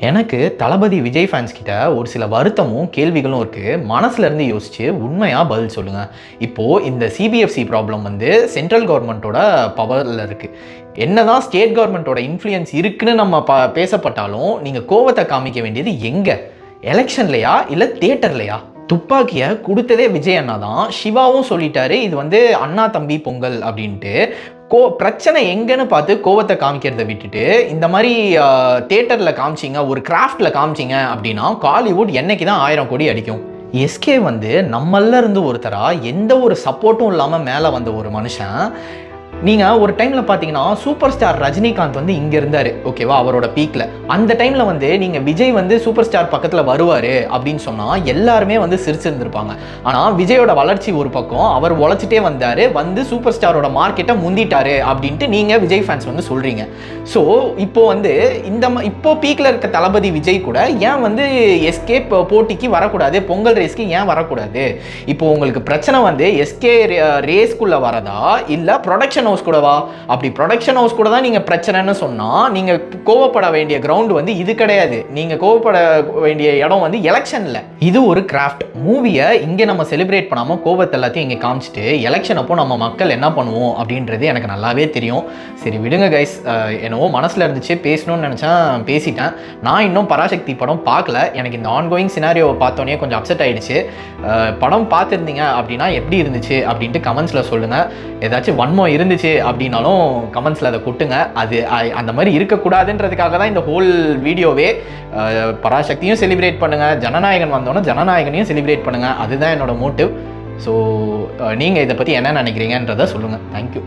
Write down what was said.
எனக்கு தளபதி விஜய் ஃபேன்ஸ் கிட்ட ஒரு சில வருத்தமும் கேள்விகளும் இருக்குது. மனசுலேருந்து யோசிச்சு உண்மையாக பதில் சொல்லுங்கள். இப்போது இந்த சிபிஎஃப்சி ப்ராப்ளம் வந்து சென்ட்ரல் கவர்மெண்ட்டோட பவரில் இருக்குது. என்னதான் ஸ்டேட் கவர்மெண்ட்டோட இன்ஃப்ளூயன்ஸ் இருக்குன்னு நம்ம பேசப்பட்டாலும் நீங்கள் கோவத்தை காமிக்க வேண்டியது எங்கே? எலெக்ஷன்லையா இல்லை தியேட்டர்லையா? துப்பாக்கியை கொடுத்ததே விஜய் அண்ணா தான். சிவாவும் சொல்லிட்டாரு இது வந்து அண்ணா தம்பி பொங்கல் அப்படின்ட்டு. பிரச்சனை எங்கன்னு பார்த்து கோவத்தை காமிக்கிறத விட்டுட்டு இந்த மாதிரி தியேட்டரில் காமிச்சிங்க, ஒரு கிராஃப்டில் காமிச்சிங்க அப்படின்னா காலிவுட் என்னைக்கு தான் 1000 கோடி அடிக்கும். எஸ்கே வந்து நம்மள இருந்து ஒருத்தராக எந்த ஒரு சப்போர்ட்டும் இல்லாமல் மேலே வந்த ஒரு மனுஷன். நீங்கள் ஒரு டைமில் பார்த்தீங்கன்னா சூப்பர் ஸ்டார் ரஜினிகாந்த் வந்து இங்கே இருந்தார், ஓகேவா, அவரோட பீக்கில். அந்த டைமில் வந்து நீங்கள் விஜய் வந்து சூப்பர் ஸ்டார் பக்கத்தில் வருவார் அப்படின்னு சொன்னால் எல்லாருமே வந்து சிரிச்சிருந்துருப்பாங்க. ஆனால் விஜயோட வளர்ச்சி ஒரு பக்கம், அவர் உழைச்சிட்டே வந்தார், வந்து சூப்பர் ஸ்டாரோட மார்க்கெட்டை முந்திட்டாரு அப்படின்ட்டு நீங்கள் விஜய் ஃபேன்ஸ் வந்து சொல்கிறீங்க. ஸோ இப்போது வந்து இப்போ பீக்கில் இருக்க தளபதி விஜய் கூட ஏன் வந்து எஸ்கே போட்டிக்கு வரக்கூடாது, பொங்கல் ரேஸ்க்கு ஏன் வரக்கூடாது? இப்போது உங்களுக்கு பிரச்சனை வந்து எஸ்கே ரேஸ்க்குள்ளே வரதா இல்லை ப்ரொடக்ஷன் ஹவுஸ் கூடவா? அப்படி ப்ரொடக்ஷன் ஹவுஸ் கூட தான் நீங்கள் பிரச்சனைன்னு சொன்னால் நீங்கள் கோவப்பட வேண்டிய கிரவுண்ட் வந்து இது கிடையாது. நீங்கள் கோவப்பட வேண்டிய இடம் வந்து எலெக்ஷனில். இது ஒரு கிராஃப்ட் மூவியை இங்கே நம்ம செலிப்ரேட் பண்ணாமல் கோவத்தை எல்லாத்தையும் இங்கே காமிச்சிட்டு எலெக்ஷன் அப்போ நம்ம மக்கள் என்ன பண்ணுவோம் அப்படின்றது எனக்கு நல்லாவே தெரியும். சரி விடுங்க கைஸ், என்னவோ மனசில் இருந்துச்சு, பேசணும்னு நினச்சேன், பேசிட்டேன். நான் இன்னும் பராசக்தி படம் பார்க்கல. எனக்கு இந்த ஆன்கோயிங் சினாரியோவை பார்த்தோன்னே கொஞ்சம் அப்செட் ஆகிடுச்சு. படம் பார்த்துருந்தீங்க அப்படின்னா எப்படி இருந்துச்சு அப்படின்ட்டு கமெண்ட்ஸில் சொல்லுங்கள். ஏதாச்சும் வன்மம் இருந்துச்சு அப்படின்னாலும் கமெண்ட்ஸில் அதை கொட்டுங்க. அது அந்த மாதிரி இருக்கக்கூடாதுன்றதுக்காக தான் இந்த ஹோல் வீடியோவே. பராசக்தியும் செலிப்ரேட் பண்ணுங்கள், ஜனநாயகன் வந்தோன்னா ஜனநாயகனையும் செலிப்ரேட் பண்ணுங்கள். அதுதான் என்னோட மோட்டிவ். ஸோ நீங்கள் இதை பற்றி என்ன நினைக்கிறீங்கன்றதை சொல்லுங்கள். தேங்க்யூ.